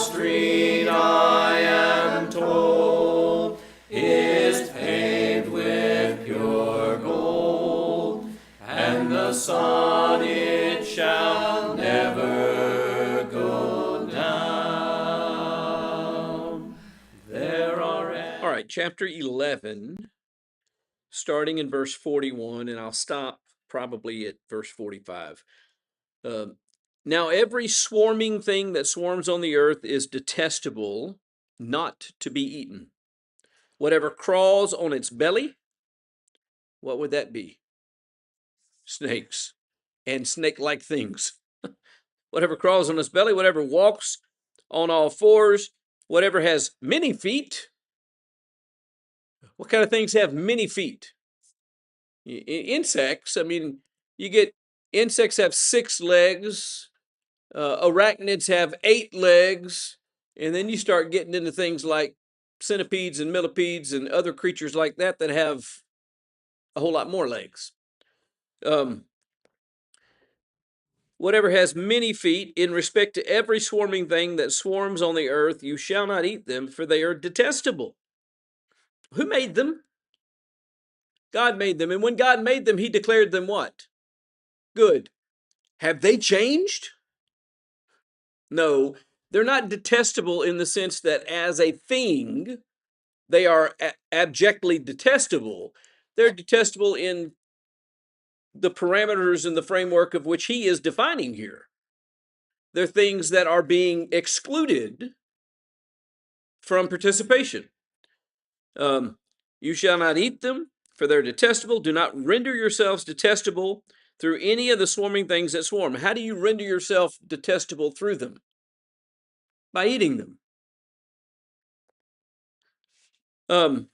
street, I am told, is paved with pure gold, and the sun it shall never go down. There are... All right, chapter 11, starting in verse 41, and I'll stop probably at verse 45. Now every swarming thing that swarms on the earth is detestable, not to be eaten. Whatever crawls on its belly, what would that be? Snakes and snake-like things. Whatever crawls on its belly, whatever walks on all fours, whatever has many feet. What kind of things have many feet? Insects. I mean, you get insects have 6 legs. Arachnids have 8 legs, and then you start getting into things like centipedes and millipedes and other creatures like that that have a whole lot more legs. Whatever has many feet, in respect to every swarming thing that swarms on the earth, you shall not eat them, for they are detestable. Who made them? God made them, and when God made them, he declared them what? Good. Have they changed? No, they're not detestable in the sense that as a thing, they are abjectly detestable. They're detestable in the parameters and the framework of which he is defining here. They're things that are being excluded from participation. You shall not eat them, for they're detestable. Do not render yourselves detestable through any of the swarming things that swarm. How do you render yourself detestable through them? By eating them.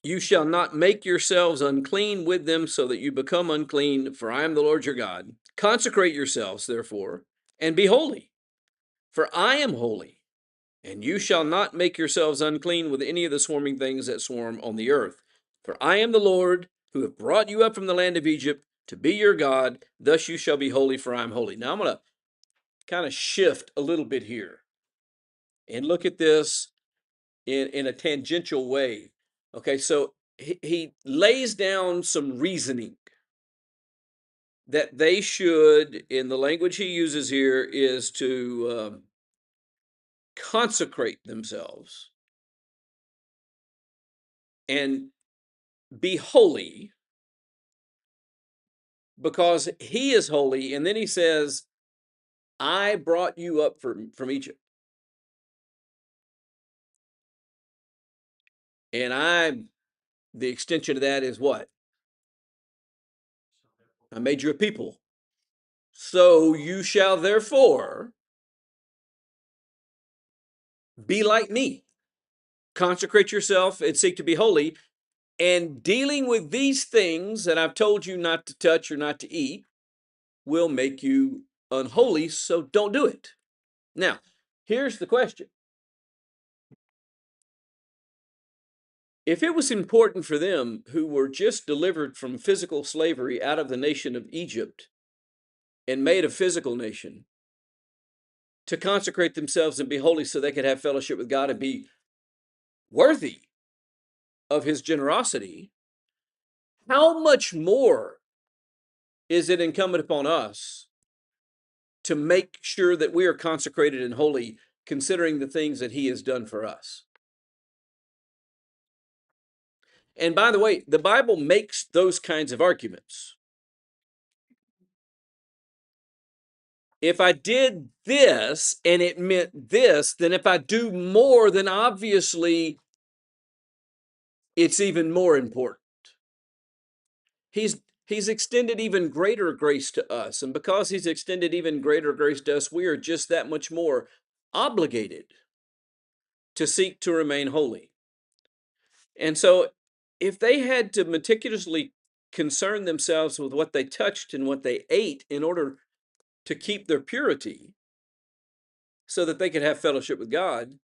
You shall not make yourselves unclean with them, so that you become unclean, for I am the Lord your God. Consecrate yourselves, therefore, and be holy, for I am holy. And you shall not make yourselves unclean with any of the swarming things that swarm on the earth. For I am the Lord, who have brought you up from the land of Egypt to be your God. Thus you shall be holy, for I am holy. Now I'm going to kind of shift a little bit here and look at this in a tangential way. Okay, so he lays down some reasoning that they should, in the language he uses here, is to consecrate themselves and be holy because he is holy. And then he says, I brought you up from Egypt. And the extension of that is what? I made you a people. So you shall therefore be like me. Consecrate yourself and seek to be holy. And dealing with these things that I've told you not to touch or not to eat will make you unholy, so don't do it. Now, here's the question. If it was important for them who were just delivered from physical slavery out of the nation of Egypt and made a physical nation to consecrate themselves and be holy so they could have fellowship with God and be worthy of his generosity, how much more is it incumbent upon us to make sure that we are consecrated and holy, considering the things that he has done for us? And by the way, the Bible makes those kinds of arguments. If I did this and it meant this, then if I do more, then obviously it's even more important. He's extended even greater grace to us. And because he's extended even greater grace to us, we are just that much more obligated to seek to remain holy. And so if they had to meticulously concern themselves with what they touched and what they ate in order to keep their purity so that they could have fellowship with God,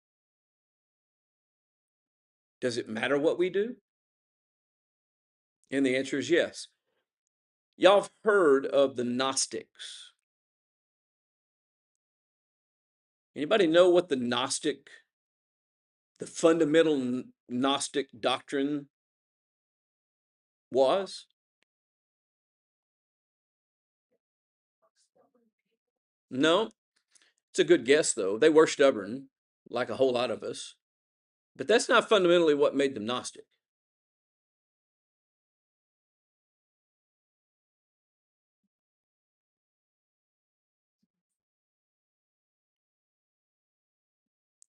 does it matter what we do? And the answer is yes. Y'all have heard of the Gnostics. Anybody know what the fundamental Gnostic doctrine was? No, it's a good guess though. They were stubborn, like a whole lot of us, but that's not fundamentally what made them Gnostic.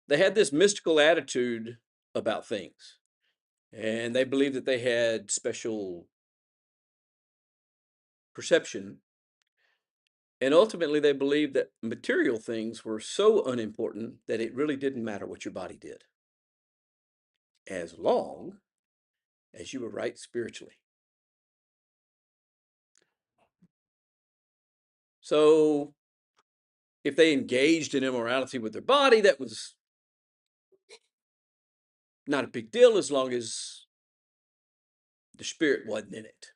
They had this mystical attitude about things, and they believed that they had special perception. And ultimately, they believed that material things were so unimportant that it really didn't matter what your body did, as long as you were right spiritually. So, if they engaged in immorality with their body, that was not a big deal as long as the spirit wasn't in it.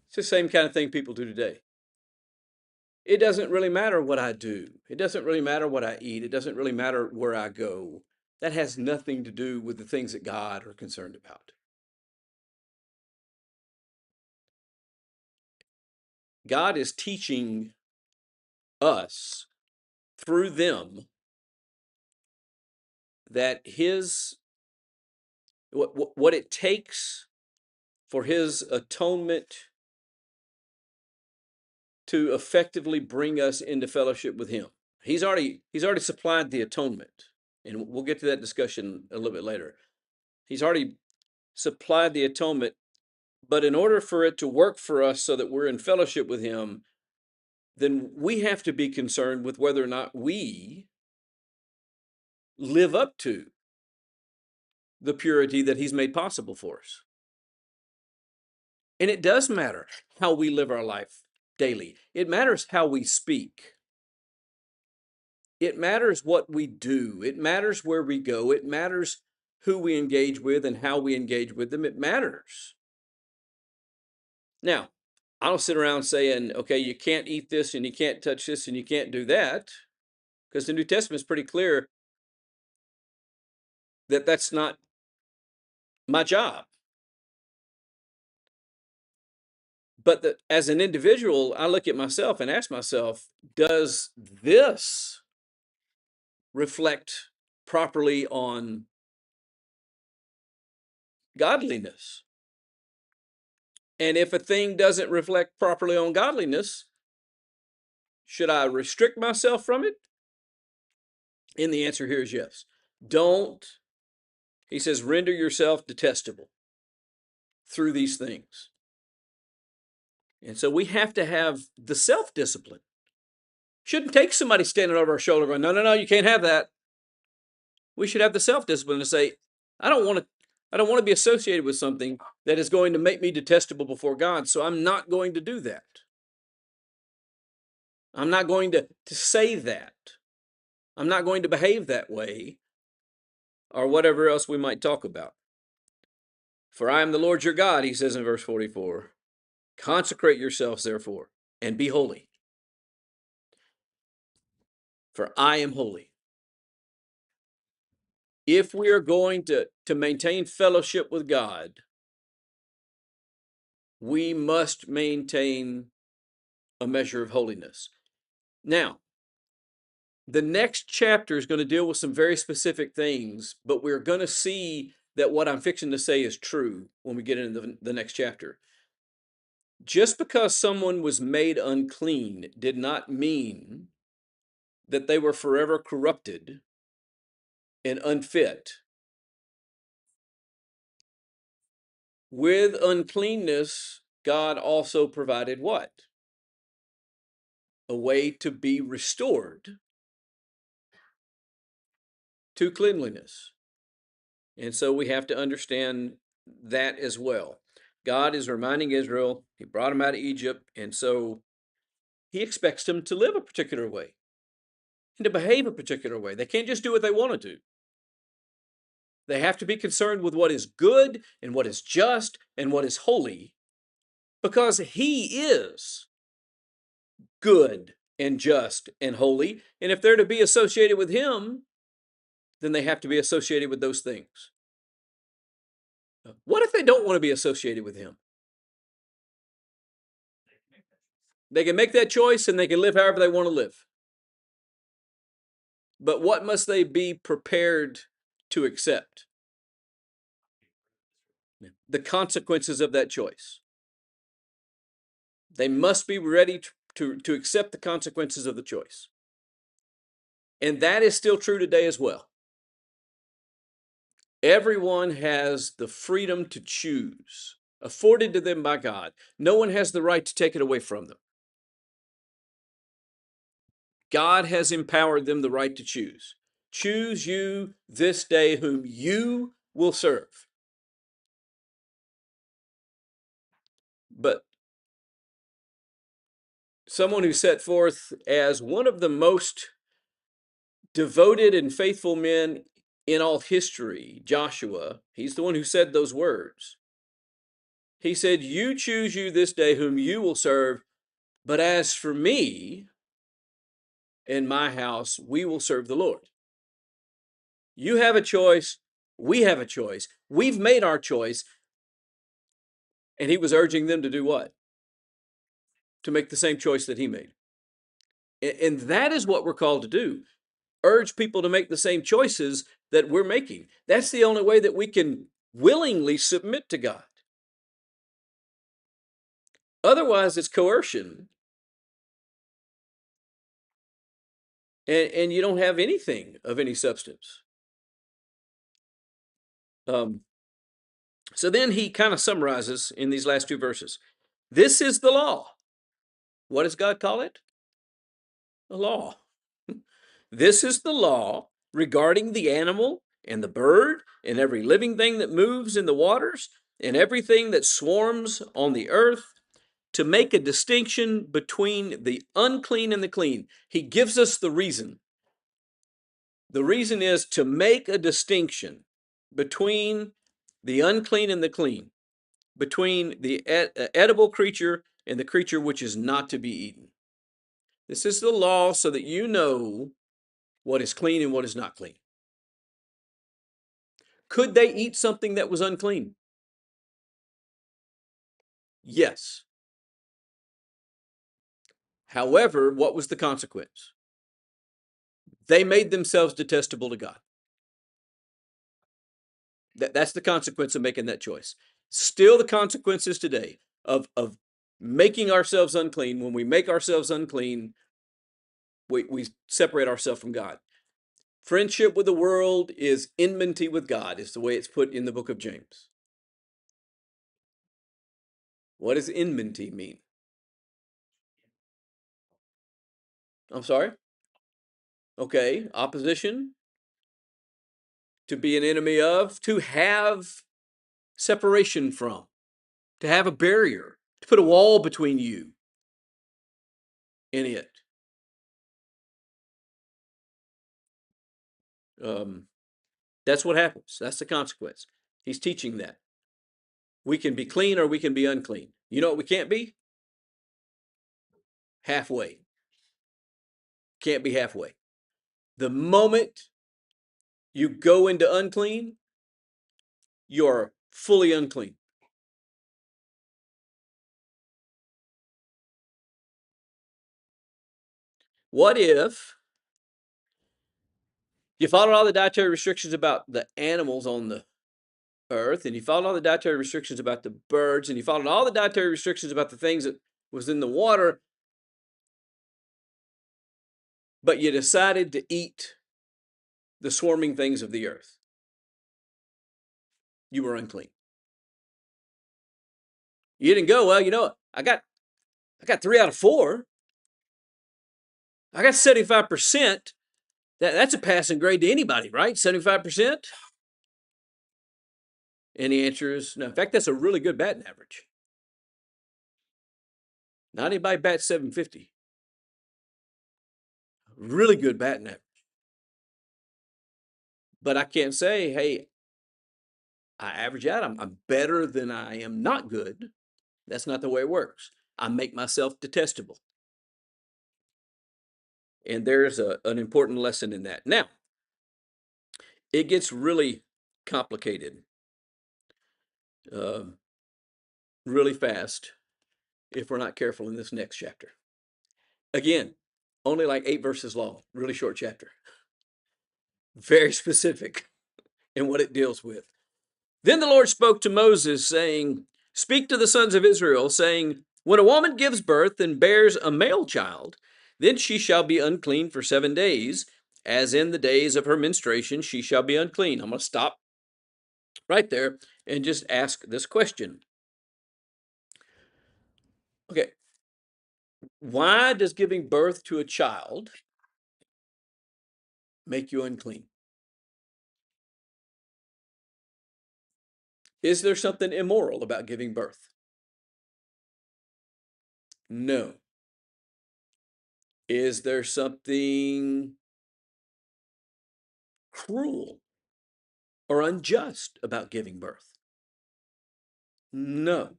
It's the same kind of thing people do today. It doesn't really matter what I do. It doesn't really matter what I eat. It doesn't really matter where I go. That has nothing to do with the things that God are concerned about. God is teaching us through them that what it takes for his atonement to effectively bring us into fellowship with him. He's already supplied the atonement, and we'll get to that discussion a little bit later. He's already supplied the atonement, but in order for it to work for us so that we're in fellowship with him, then we have to be concerned with whether or not we live up to the purity that he's made possible for us. And it does matter how we live our life daily. It matters how we speak. It matters what we do. It matters where we go. It matters who we engage with and how we engage with them. It matters. Now, I don't sit around saying, okay, you can't eat this and you can't touch this and you can't do that, because the New Testament is pretty clear that that's not my job. But as an individual, I look at myself and ask myself, does this reflect properly on godliness? And if a thing doesn't reflect properly on godliness, should I restrict myself from it? And the answer here is yes. Don't, he says, render yourself detestable through these things. And so we have to have the self-discipline. Shouldn't take somebody standing over our shoulder going, no, no, no, you can't have that. We should have the self-discipline to say, I don't want to be associated with something that is going to make me detestable before God, so I'm not going to do that. I'm not going to say that. I'm not going to behave that way, or whatever else we might talk about. For I am the Lord your God, he says in verse 44. Consecrate yourselves, therefore, and be holy. For I am holy. If we are going to maintain fellowship with God, we must maintain a measure of holiness. Now, the next chapter is going to deal with some very specific things, but we're going to see that what I'm fixing to say is true when we get into the next chapter. Just because someone was made unclean did not mean that they were forever corrupted and unfit. With uncleanness, God also provided what? A way to be restored to cleanliness. And so we have to understand that as well. God is reminding Israel, he brought them out of Egypt, and so he expects them to live a particular way and to behave a particular way. They can't just do what they want to do. They have to be concerned with what is good and what is just and what is holy, because he is good and just and holy. And if they're to be associated with him, then they have to be associated with those things. What if they don't want to be associated with him? They can make that choice and they can live however they want to live. But what must they be prepared to accept? The consequences of that choice. They must be ready to accept the consequences of the choice. And that is still true today as well. Everyone has the freedom to choose, afforded to them by God. No one has the right to take it away from them. God has empowered them the right to choose. Choose you this day whom you will serve. But someone who set forth as one of the most devoted and faithful men in all history, Joshua, he's the one who said those words. He said, "You choose you this day whom you will serve, but as for me and my house, we will serve the Lord." You have a choice. We have a choice. We've made our choice. And he was urging them to do what? To make the same choice that he made. And that is what we're called to do. Urge people to make the same choices that we're making. That's the only way that we can willingly submit to God. Otherwise, it's coercion. And you don't have anything of any substance. So then he kind of summarizes in these last two verses. This is the law. What does God call it? A law. This is the law regarding the animal and the bird and every living thing that moves in the waters and everything that swarms on the earth, to make a distinction between the unclean and the clean. He gives us the reason. The reason is to make a distinction between the unclean and the clean, between the edible creature and the creature which is not to be eaten. This is the law so that you know what is clean and what is not clean. Could they eat something that was unclean? Yes. However, what was the consequence? They made themselves detestable to God. That's the consequence of making that choice. Still the consequences today of making ourselves unclean. When we make ourselves unclean, we separate ourselves from God. Friendship with the world is enmity with God, is the way it's put in the book of James. What does enmity mean? I'm sorry? Okay, opposition, to be an enemy of, to have separation from, to have a barrier, to put a wall between you and it. That's what happens. That's the consequence. He's teaching that. We can be clean or we can be unclean. You know what we can't be? Halfway. Can't be halfway. The moment you go into unclean, you're fully unclean. What if you followed all the dietary restrictions about the animals on the earth, and you followed all the dietary restrictions about the birds, and you followed all the dietary restrictions about the things that was in the water, but you decided to eat the swarming things of the earth? You were unclean. You didn't go, well, I got 3 out of 4. I got 75%. That's a passing grade to anybody, right? 75%? And the answer is no. In fact, that's a really good batting average. Not anybody bats 750. Really good batting average. But I can't say, hey, I average out. I'm better than I am not good. That's not the way it works. I make myself detestable. And there's an important lesson in that. Now, it gets really complicated uh, really fast if we're not careful in this next chapter. Again, only like 8 verses long, really short chapter. Very specific in what it deals with. Then the Lord spoke to Moses, saying, Speak to the sons of Israel, saying, When a woman gives birth and bears a male child, then she shall be unclean for 7 days. As in the days of her menstruation, she shall be unclean. I'm going to stop right there and just ask this question. Okay, why does giving birth to a child make you unclean? Is there something immoral about giving birth? No. Is there something cruel or unjust about giving birth? No.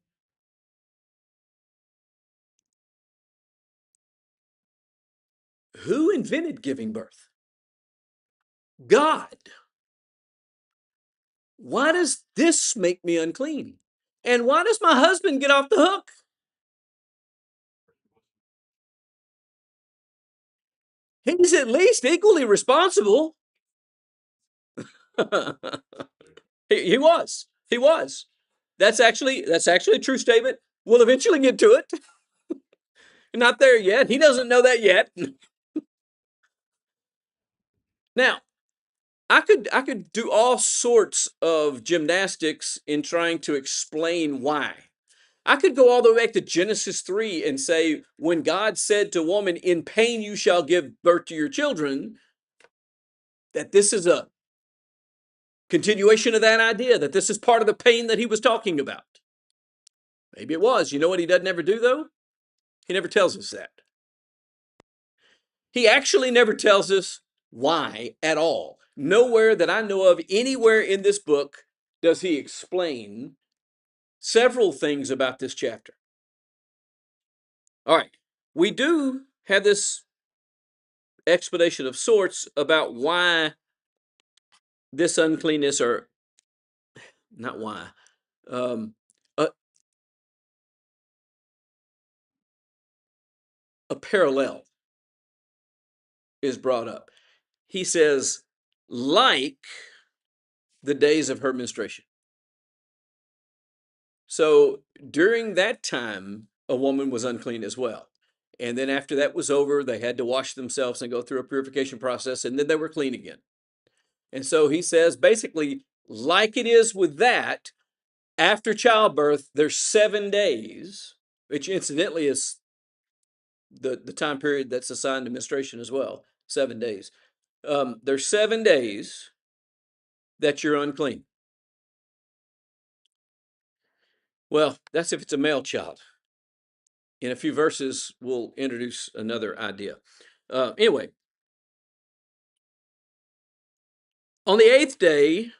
Who invented giving birth? God. Why does this make me unclean? And why does my husband get off the hook? He's at least equally responsible. he was. He was. That's actually a true statement. We'll eventually get to it. Not there yet. He doesn't know that yet. Now, I could do all sorts of gymnastics in trying to explain why. I could go all the way back to Genesis 3 and say, when God said to woman, in pain you shall give birth to your children, that this is a continuation of that idea, that this is part of the pain that he was talking about. Maybe it was. You know what he doesn't ever do, though? He never tells us that. He actually never tells us why at all. Nowhere that I know of, anywhere in this book, does he explain several things about this chapter. All right. We do have this explanation of sorts about why this uncleanness, or not why, um, a, a parallel is brought up. He says, like the days of her menstruation. So during that time, a woman was unclean as well. And then after that was over, they had to wash themselves and go through a purification process, and then they were clean again. And so he says, basically, like it is with that, after childbirth, there's 7 days, which incidentally is the time period that's assigned to menstruation as well, 7 days. There's 7 days that you're unclean. Well, that's if it's a male child. In a few verses, we'll introduce another idea. Anyway, on the 8th day,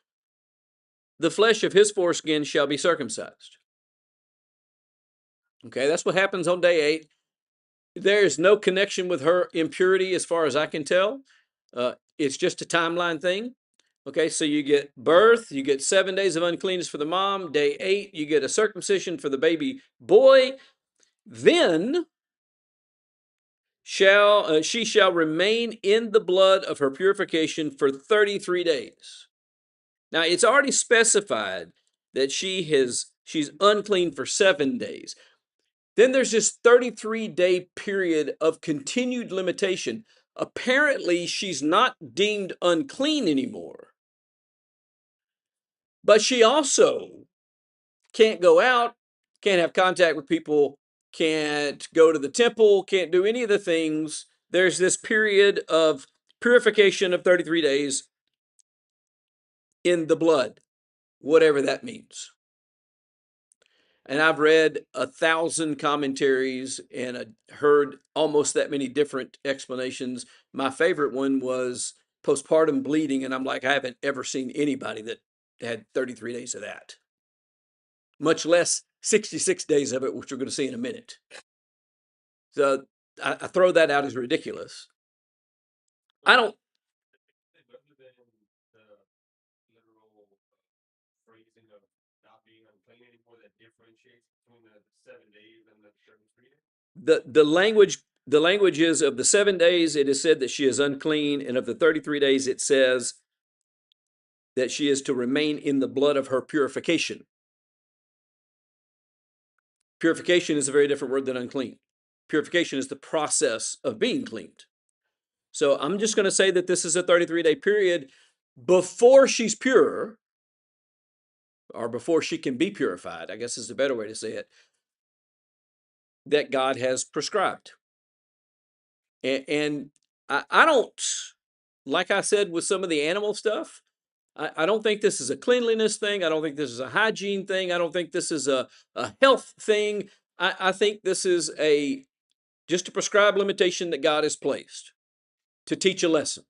the flesh of his foreskin shall be circumcised. Okay, that's what happens on day 8. There is no connection with her impurity as far as I can tell. It's just a timeline thing. Okay, so you get birth, you get 7 days of uncleanness for the mom. Day 8, you get a circumcision for the baby boy. Then she shall remain in the blood of her purification for 33 days. Now, it's already specified that she's unclean for 7 days. Then there's this 33-day period of continued limitation. Apparently, she's not deemed unclean anymore, but she also can't go out, can't have contact with people, can't go to the temple, can't do any of the things. There's this period of purification of 33 days in the blood, whatever that means. And I've read 1,000 commentaries and heard almost that many different explanations. My favorite one was postpartum bleeding, and I'm like, I haven't ever seen anybody that had 33 days of that, much less 66 days of it, which we're going to see in a minute. So I throw that out as ridiculous. I don't. The language is of the 7 days it is said that she is unclean, and of the 33 days it says that she is to remain in the blood of her purification. Purification is a very different word than unclean. Purification is the process of being cleaned. So I'm just going to say that this is a 33-day period before she's pure, or before she can be purified, I guess is the better way to say it, that God has prescribed. And I don't, like I said with some of the animal stuff, I don't think this is a cleanliness thing. I don't think this is a hygiene thing. I don't think this is a health thing. I think this is just a prescribed limitation that God has placed to teach a lesson.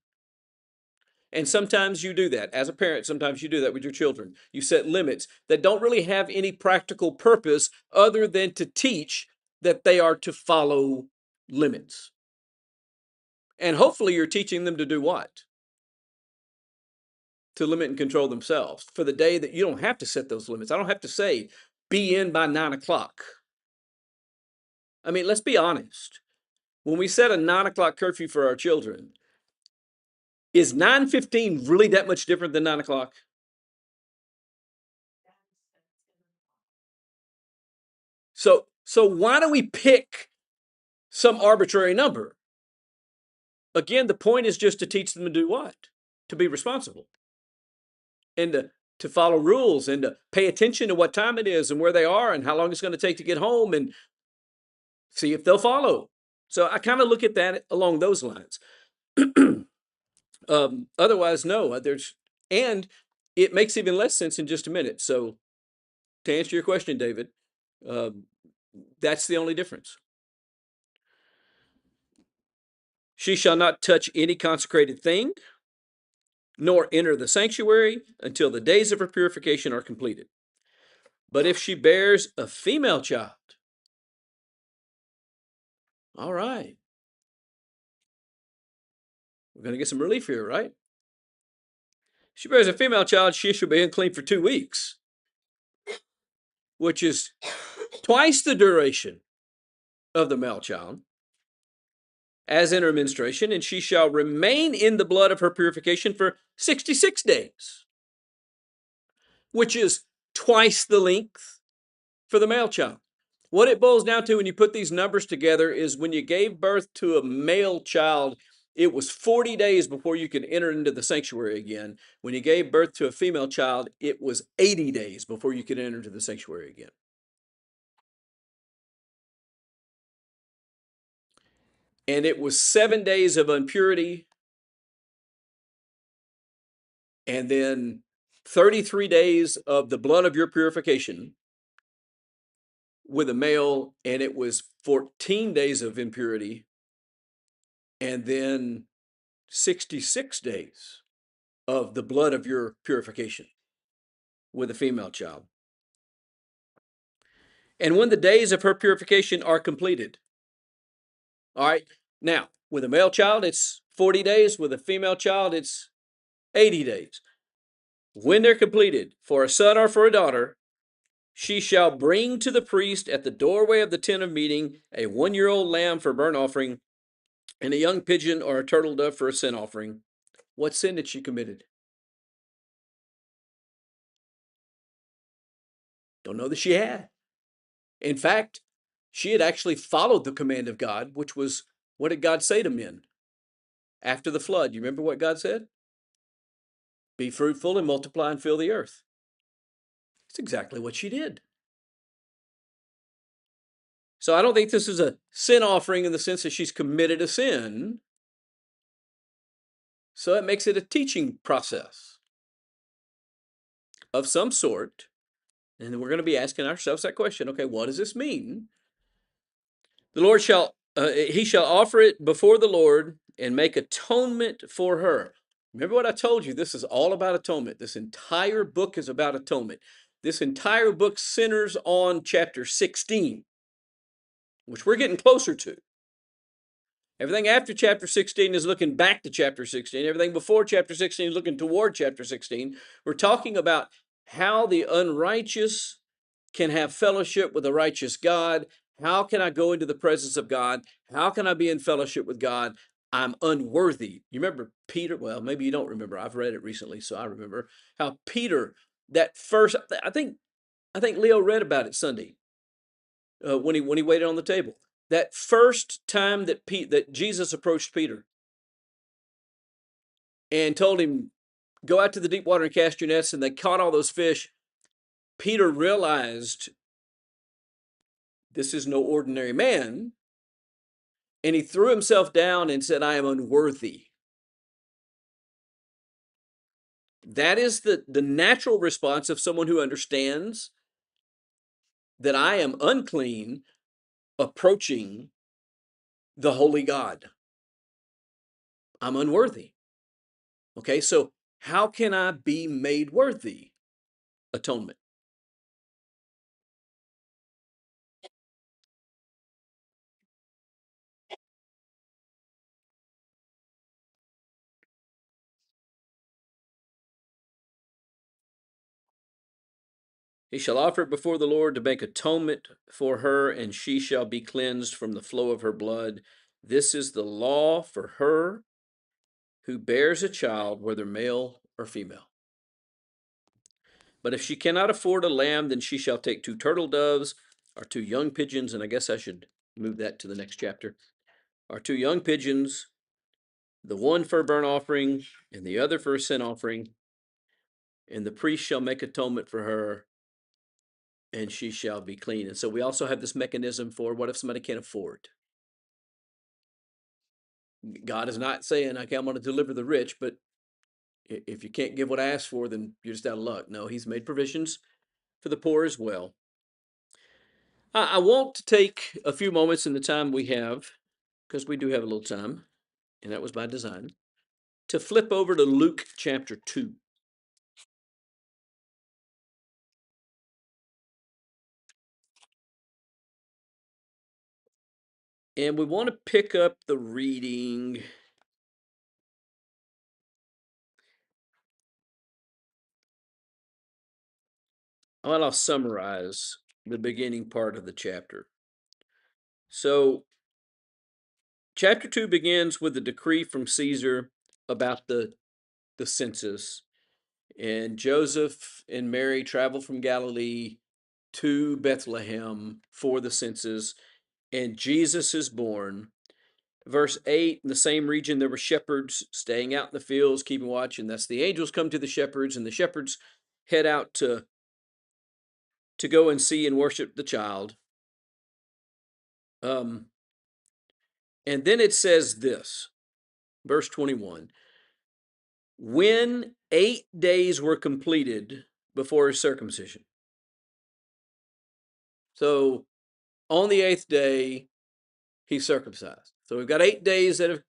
And sometimes you do that. As a parent, sometimes you do that with your children. You set limits that don't really have any practical purpose other than to teach that they are to follow limits. And hopefully you're teaching them to do what? To limit and control themselves for the day that you don't have to set those limits. I don't have to say, be in by 9 o'clock. I mean, let's be honest. When we set a 9 o'clock curfew for our children, is 9:15 really that much different than 9 o'clock? So why do we pick some arbitrary number? Again, the point is just to teach them to do what? To be responsible and to follow rules and to pay attention to what time it is and where they are and how long it's going to take to get home and see if they'll follow. So I kind of look at that along those lines. Otherwise, no, and it makes even less sense in just a minute. So to answer your question, David, that's the only difference. She shall not touch any consecrated thing, nor enter the sanctuary until the days of her purification are completed. But if she bears a female child, all right, we're going to get some relief here, right? She bears a female child, she shall be unclean for 2 weeks, which is twice the duration of the male child, as in her menstruation, and she shall remain in the blood of her purification for 66 days, which is twice the length for the male child. What it boils down to when you put these numbers together is when you gave birth to a male child, it was 40 days before you could enter into the sanctuary again. When you gave birth to a female child, it was 80 days before you could enter into the sanctuary again. And it was 7 days of impurity and then 33 days of the blood of your purification with a male, and it was 14 days of impurity and then 66 days of the blood of your purification with a female child. And when the days of her purification are completed, all right, now with a male child, it's 40 days. With a female child, it's 80 days. When they're completed, for a son or for a daughter, she shall bring to the priest at the doorway of the tent of meeting a 1-year-old lamb for burnt offering and a young pigeon or a turtle dove for a sin offering. What sin had she committed? Don't know that she had. In fact, she had actually followed the command of God, which was, what did God say to men after the flood? You remember what God said? Be fruitful and multiply and fill the earth. It's exactly what she did. So I don't think this is a sin offering in the sense that she's committed a sin. So it makes it a teaching process of some sort. And then we're going to be asking ourselves that question. Okay, what does this mean? The Lord he shall offer it before the Lord and make atonement for her. Remember what I told you? This is all about atonement. This entire book is about atonement. This entire book centers on chapter 16, which we're getting closer to. Everything after chapter 16 is looking back to chapter 16. Everything before chapter 16 is looking toward chapter 16. We're talking about how the unrighteous can have fellowship with a righteous God. How can I go into the presence of God? How can I be in fellowship with God? I'm unworthy. You remember Peter? Well, maybe you don't remember. I've read it recently, so I remember how Peter, that first, I think Leo read about it Sunday, when he waited on the table. That first time that Jesus approached Peter and told him, "Go out to the deep water and cast your nets," and they caught all those fish. Peter realized this is no ordinary man, and he threw himself down and said, "I am unworthy." That is the natural response of someone who understands that I am unclean approaching the holy God. I'm unworthy. Okay, so how can I be made worthy? Atonement. He shall offer it before the Lord to make atonement for her, and she shall be cleansed from the flow of her blood. This is the law for her who bears a child, whether male or female. But if she cannot afford a lamb, then she shall take 2 turtle doves or 2 young pigeons, and I guess I should move that to the next chapter, or 2 young pigeons, the one for a burnt offering and the other for a sin offering, and the priest shall make atonement for her, and she shall be clean. And so we also have this mechanism for what if somebody can't afford? God is not saying, okay, I'm going to deliver the rich, but if you can't give what I asked for, then you're just out of luck. No, he's made provisions for the poor as well. I want to take a few moments in the time we have, because we do have a little time, and that was by design, to flip over to Luke chapter 2. And we want to pick up the reading. Well, I'll summarize the beginning part of the chapter. So, chapter 2 begins with a decree from Caesar about the census. And Joseph and Mary travel from Galilee to Bethlehem for the census, and Jesus is born. Verse 8, in the same region, there were shepherds staying out in the fields, keeping watch, and thus the angels come to the shepherds, and the shepherds head out to go and see and worship the child. And then it says this, verse 21, when 8 days were completed before his circumcision. So on the 8th day, he's circumcised. So we've got 8 days that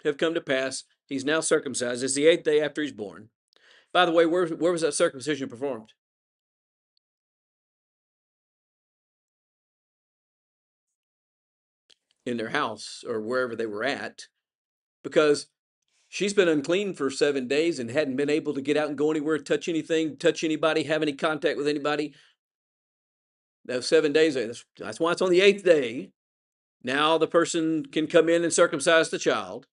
have come to pass. He's now circumcised. It's the 8th day after he's born. By the way, where was that circumcision performed? In their house or wherever they were at, because she's been unclean for 7 days and hadn't been able to get out and go anywhere, touch anything, touch anybody, have any contact with anybody. Those 7 days, that's why it's on the 8th day. Now the person can come in and circumcise the child.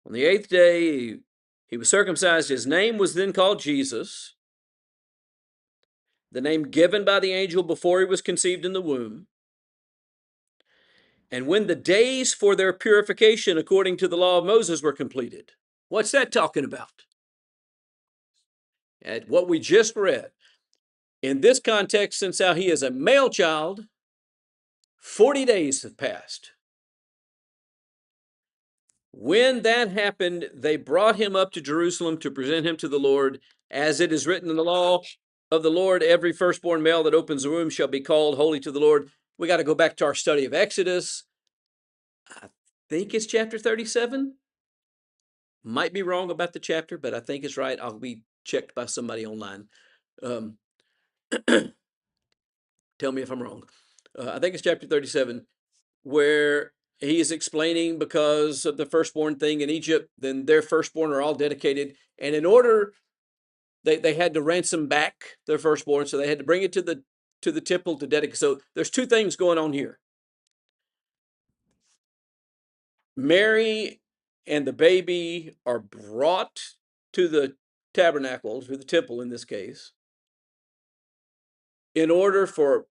On the 8th day, he was circumcised. His name was then called Jesus, the name given by the angel before he was conceived in the womb. And when the days for their purification according to the law of Moses were completed. What's that talking about? At what we just read. In this context, since how he is a male child, 40 days have passed. When that happened, they brought him up to Jerusalem to present him to the Lord. As it is written in the law of the Lord, every firstborn male that opens the womb shall be called holy to the Lord. We got to go back to our study of Exodus. I think it's chapter 37. Might be wrong about the chapter, but I think it's right. I'll be checked by somebody online. Tell me if I'm wrong. I think it's chapter 37, where he is explaining because of the firstborn thing in Egypt, then their firstborn are all dedicated. And in order, they had to ransom back their firstborn, so they had to bring it to the temple to dedicate. So there's two things going on here. Mary and the baby are brought to the tabernacle, to the temple in this case, in order for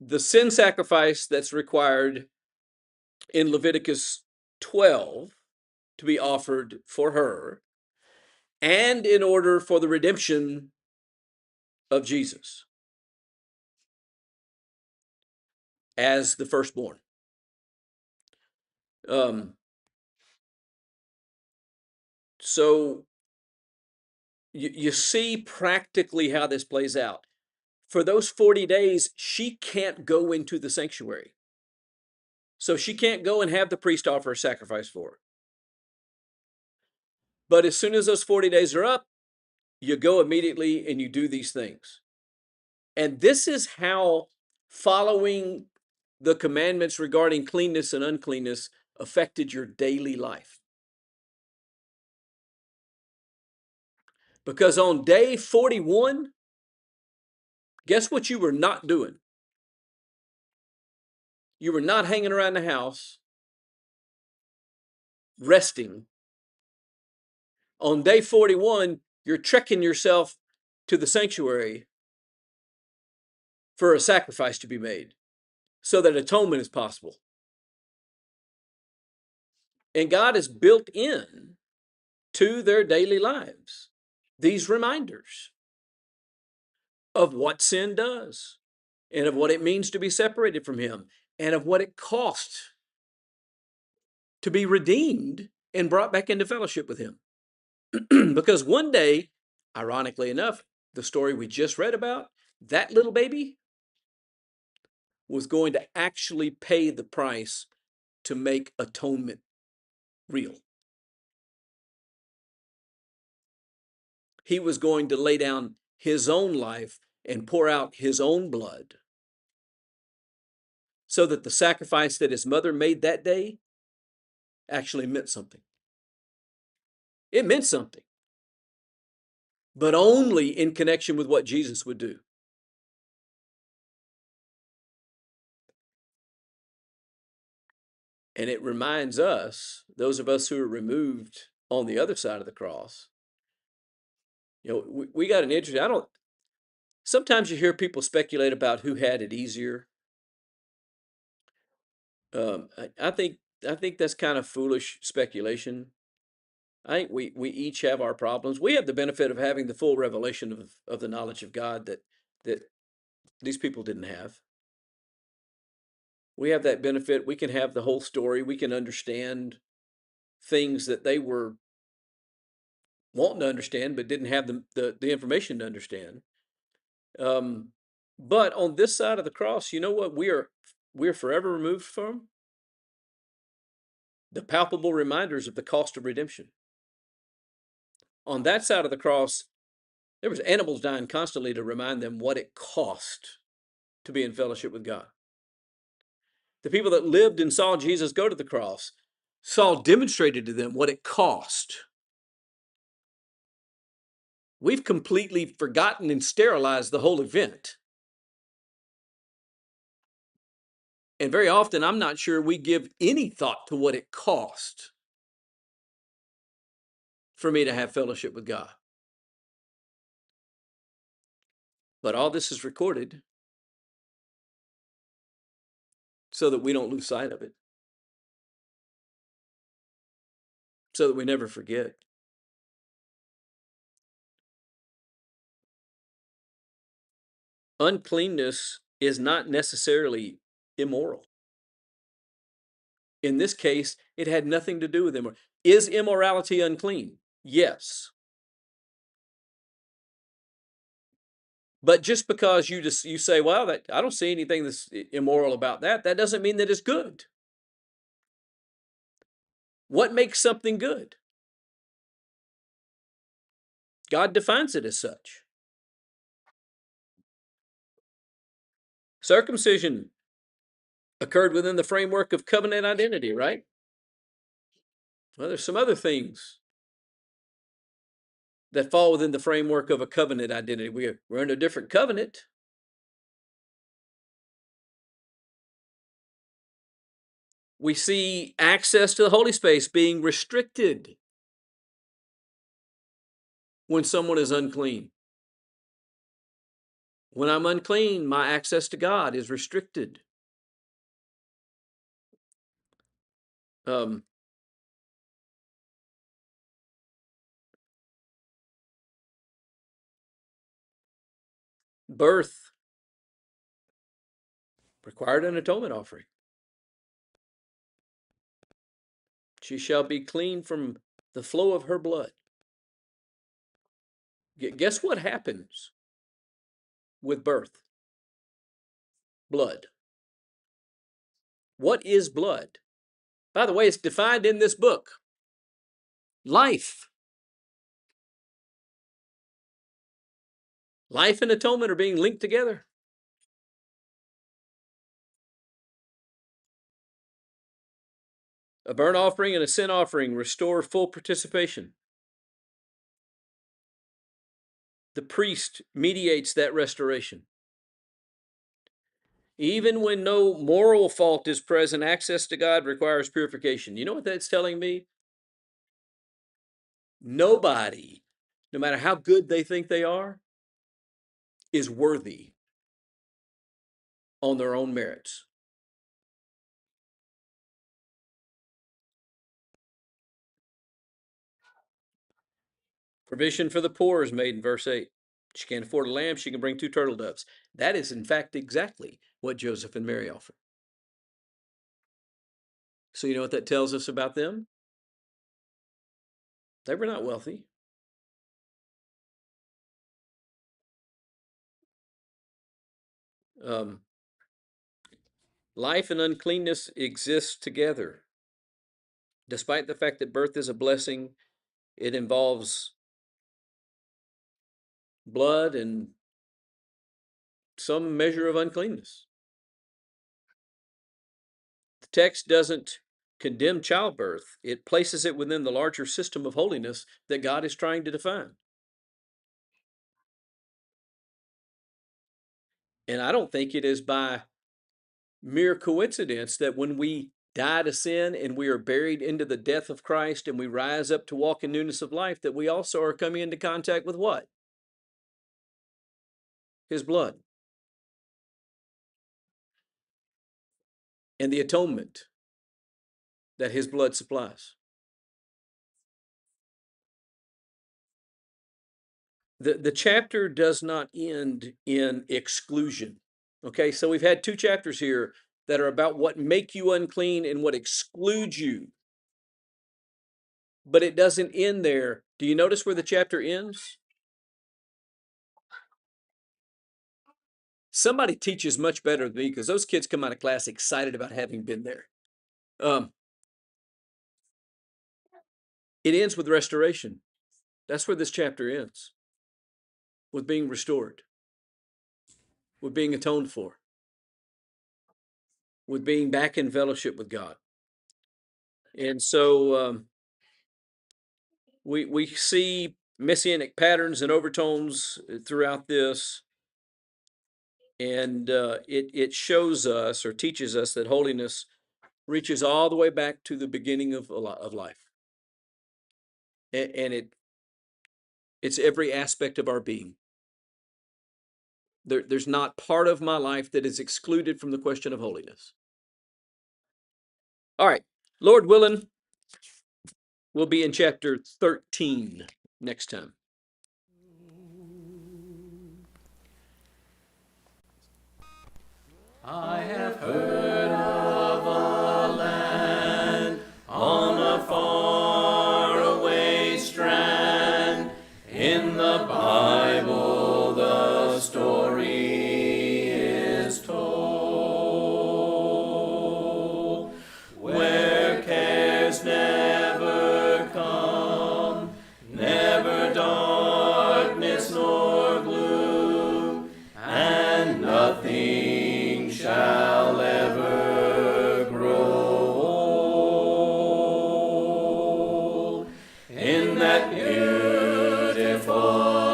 the sin sacrifice that's required in Leviticus 12 to be offered for her, and in order for the redemption of Jesus as the firstborn. Um, so you see practically how this plays out. For those 40 days, she can't go into the sanctuary. So she can't go and have the priest offer a sacrifice for her. But as soon as those 40 days are up, you go immediately and you do these things. And this is how following the commandments regarding cleanness and uncleanness affected your daily life. Because on day 41, guess what you were not doing? You were not hanging around the house resting. On day 41, you're trekking yourself to the sanctuary for a sacrifice to be made so that atonement is possible. And God has built in to their daily lives these reminders of what sin does and of what it means to be separated from Him and of what it costs to be redeemed and brought back into fellowship with Him. Because one day, ironically enough, the story we just read about, that little baby was going to actually pay the price to make atonement real. He was going to lay down his own life and pour out his own blood so that the sacrifice that his mother made that day actually meant something. It meant something, but only in connection with what Jesus would do. And it reminds us, those of us who are removed on the other side of the cross, we got an interest. Sometimes you hear people speculate about who had it easier. I think that's kind of foolish speculation. I think we each have our problems. We have the benefit of having the full revelation of the knowledge of God that these people didn't have. We have that benefit. We can have the whole story. We can understand things that they were wanting to understand, but didn't have the information to understand. But on this side of the cross, you know what we're forever removed from? The palpable reminders of the cost of redemption. On that side of the cross, there was animals dying constantly to remind them what it cost to be in fellowship with God. The people that lived and saw Jesus go to the cross saw demonstrated to them what it cost. We've completely forgotten and sterilized the whole event. And very often, I'm not sure we give any thought to what it cost for me to have fellowship with God. But all this is recorded so that we don't lose sight of it, so that we never forget. Uncleanness is not necessarily immoral. In this case, it had nothing to do with immorality. Is immorality unclean? Yes. But just because you say, well, that I don't see anything that's immoral about that, that doesn't mean that it's good. What makes something good? God defines it as such. Circumcision occurred within the framework of covenant identity, right? Well, there's some other things that fall within the framework of a covenant identity. We're in a different covenant. We see access to the holy space being restricted when someone is unclean. When I'm unclean, my access to God is restricted. Birth required an atonement offering. She shall be clean from the flow of her blood. Guess what happens with birth? Blood. What is blood? By the way, it's defined in this book. Life. Life and atonement are being linked together. A burnt offering and a sin offering restore full participation. The priest mediates that restoration. Even when no moral fault is present, access to God requires purification. You know what that's telling me? Nobody, no matter how good they think they are, is worthy on their own merits. Provision for the poor is made in verse 8. She can't afford a lamb, she can bring 2 turtle doves. That is, in fact, exactly what Joseph and Mary offered. So, you know what that tells us about them? They were not wealthy. Life and uncleanness exist together. Despite the fact that birth is a blessing, it involves blood and some measure of uncleanness. The text doesn't condemn childbirth, it places it within the larger system of holiness that God is trying to define. And I don't think it is by mere coincidence that when we die to sin and we are buried into the death of Christ and we rise up to walk in newness of life, that we also are coming into contact with what? His blood. And the atonement that his blood supplies. The chapter does not end in exclusion. Okay, so we've had 2 chapters here that are about what make you unclean and what excludes you. But it doesn't end there. Do you notice where the chapter ends? Somebody teaches much better than me because those kids come out of class excited about having been there. It ends with restoration. That's where this chapter ends, with being restored, with being atoned for, with being back in fellowship with God. And so we see messianic patterns and overtones throughout this, and it shows us or teaches us that holiness reaches all the way back to the beginning of life, and it's every aspect of our being. There's not part of my life that is excluded from the question of holiness. All right, Lord willing, we'll be in chapter 13 next time. I have heard of a land on a faraway strand. In the Bible the story is told, where cares never come, never darkness nor gloom, and nothing shall ever that beautiful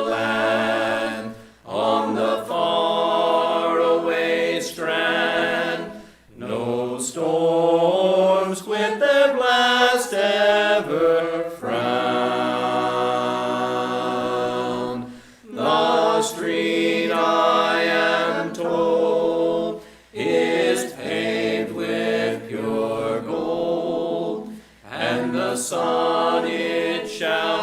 land, on the faraway strand, no storms with their blast ever frown. The street, I am told, is paved with pure gold, and the sun it shall